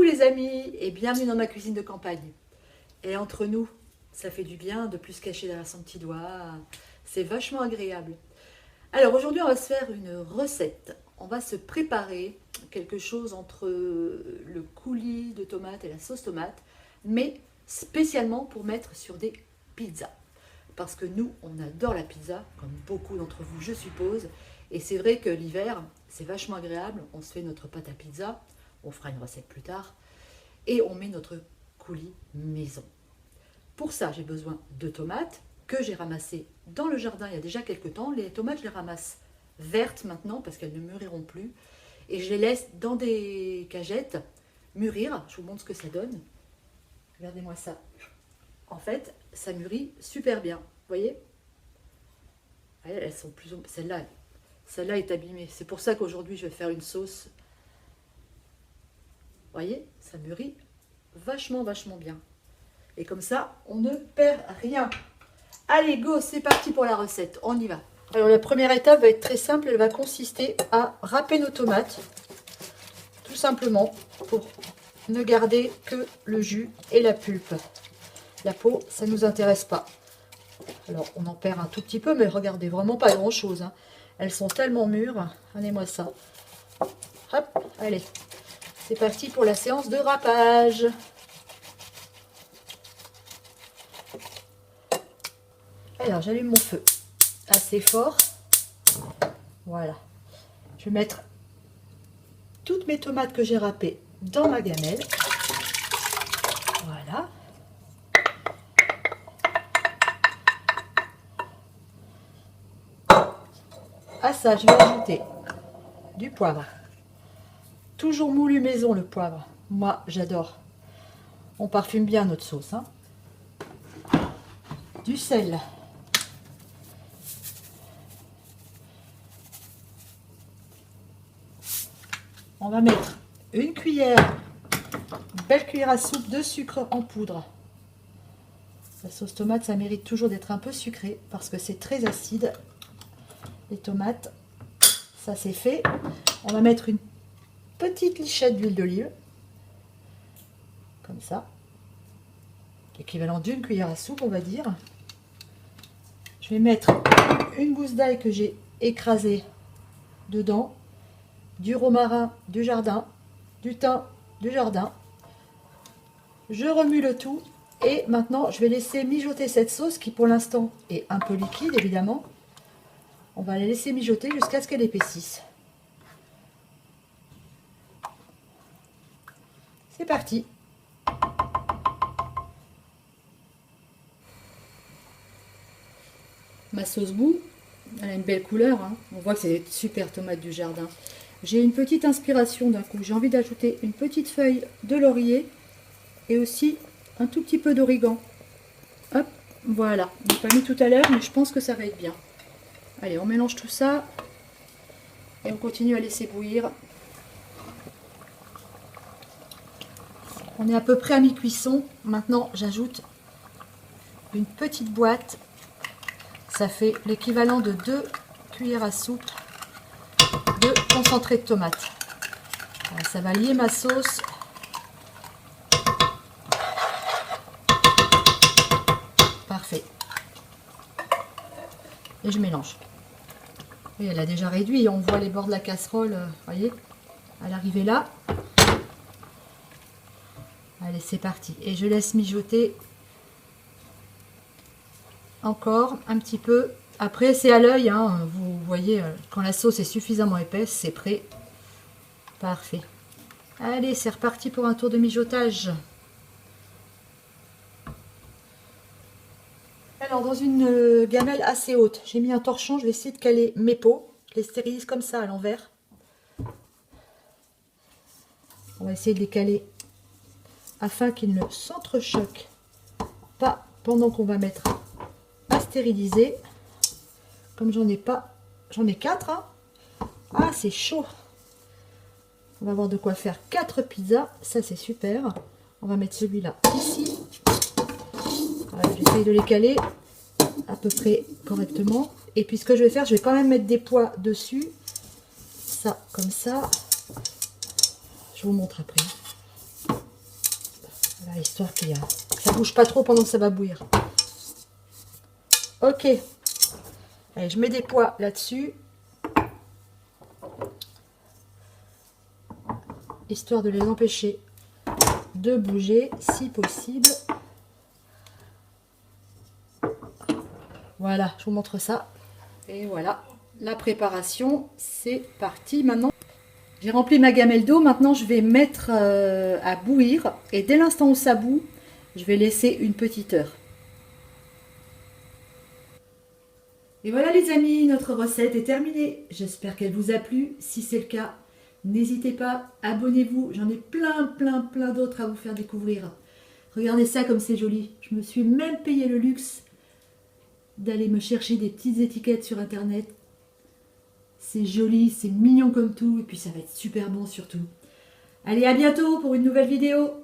les amis et bienvenue dans ma cuisine de campagne. Et entre nous, ça fait du bien de plus se cacher derrière son petit doigt. C'est vachement agréable. Alors aujourd'hui, on va se faire une recette. On va se préparer quelque chose entre le coulis de tomate et la sauce tomate, mais spécialement pour mettre sur des pizzas. Parce que nous, on adore la pizza, comme beaucoup d'entre vous, je suppose. Et c'est vrai que l'hiver, c'est vachement agréable. On se fait notre pâte à pizza. On fera une recette plus tard. Et on met notre coulis maison. Pour ça, j'ai besoin de tomates que j'ai ramassées dans le jardin il y a déjà quelques temps. Les tomates, je les ramasse vertes maintenant parce qu'elles ne mûriront plus. Et je les laisse dans des cagettes mûrir. Je vous montre ce que ça donne. Regardez-moi ça. En fait, ça mûrit super bien. Vous voyez? Elles sont plus ou moins... Celle-là est abîmée. C'est pour ça qu'aujourd'hui, je vais faire une sauce. Vous voyez? Ça mûrit vachement bien. Et comme ça, on ne perd rien. Allez, go, c'est parti pour la recette. On y va. Alors, la première étape va être très simple. Elle va consister à râper nos tomates. Tout simplement pour ne garder que le jus et la pulpe. La peau, ça ne nous intéresse pas. Alors, on en perd un tout petit peu, mais regardez, vraiment pas grand-chose. Hein. Elles sont tellement mûres. Regardez-moi ça. Hop, allez. C'est parti pour la séance de râpage. Alors, j'allume mon feu assez fort. Voilà. Je vais mettre toutes mes tomates que j'ai râpées dans ma gamelle. Voilà. À ça, je vais ajouter du poivre. Toujours moulu maison, le poivre. Moi, j'adore. On parfume bien notre sauce. Hein. Du sel. On va mettre une belle cuillère à soupe de sucre en poudre. La sauce tomate, ça mérite toujours d'être un peu sucré parce que c'est très acide. Les tomates, ça c'est fait. On va mettre une petite lichette d'huile d'olive. Comme ça. L'équivalent d'une cuillère à soupe, on va dire. Je vais mettre une gousse d'ail que j'ai écrasée dedans. Du romarin du jardin, du thym du jardin. Je remue le tout et maintenant je vais laisser mijoter cette sauce qui pour l'instant est un peu liquide évidemment. On va la laisser mijoter jusqu'à ce qu'elle épaississe. C'est parti. Ma sauce bout, elle a une belle couleur. Hein. On voit que c'est des super tomates du jardin. J'ai une petite inspiration d'un coup. J'ai envie d'ajouter une petite feuille de laurier et aussi un tout petit peu d'origan. Hop, voilà. Je n'ai pas mis tout à l'heure, mais je pense que ça va être bien. Allez, on mélange tout ça et on continue à laisser bouillir. On est à peu près à mi-cuisson. Maintenant, j'ajoute une petite boîte. Ça fait l'équivalent de 2 cuillères à soupe de concentré de tomate. Voilà, ça va lier ma sauce. Parfait. Et je mélange. Et elle a déjà réduit. On voit les bords de la casserole. Voyez, à l'arrivée là. Allez, c'est parti. Et je laisse mijoter encore un petit peu. Après, c'est à l'œil. Hein. Vous voyez, quand la sauce est suffisamment épaisse, c'est prêt. Parfait. Allez, c'est reparti pour un tour de mijotage. Alors, dans une gamelle assez haute, j'ai mis un torchon. Je vais essayer de caler mes pots. Je les stérilise comme ça à l'envers. On va essayer de les caler afin qu'ils ne s'entrechoquent pas pendant qu'on va mettre à stériliser. Comme j'en ai pas, j'en ai 4. Hein. Ah, c'est chaud. On va avoir de quoi faire 4 pizzas. Ça, c'est super. On va mettre celui-là ici. J'essaye de les caler à peu près correctement. Et puis, ce que je vais faire, je vais quand même mettre des poids dessus. Ça, comme ça. Je vous montre après. Voilà, histoire que ça bouge pas trop pendant que ça va bouillir. Ok. Allez, je mets des pois là-dessus. Histoire de les empêcher de bouger si possible. Voilà, je vous montre ça. Et voilà, la préparation, c'est parti. Maintenant, j'ai rempli ma gamelle d'eau. Maintenant, je vais mettre à bouillir. Et dès l'instant où ça bout, je vais laisser une petite heure. Et voilà les amis, notre recette est terminée. J'espère qu'elle vous a plu. Si c'est le cas, n'hésitez pas, abonnez-vous. J'en ai plein d'autres à vous faire découvrir. Regardez ça comme c'est joli. Je me suis même payé le luxe d'aller me chercher des petites étiquettes sur internet. C'est joli, c'est mignon comme tout. Et puis ça va être super bon surtout. Allez, à bientôt pour une nouvelle vidéo.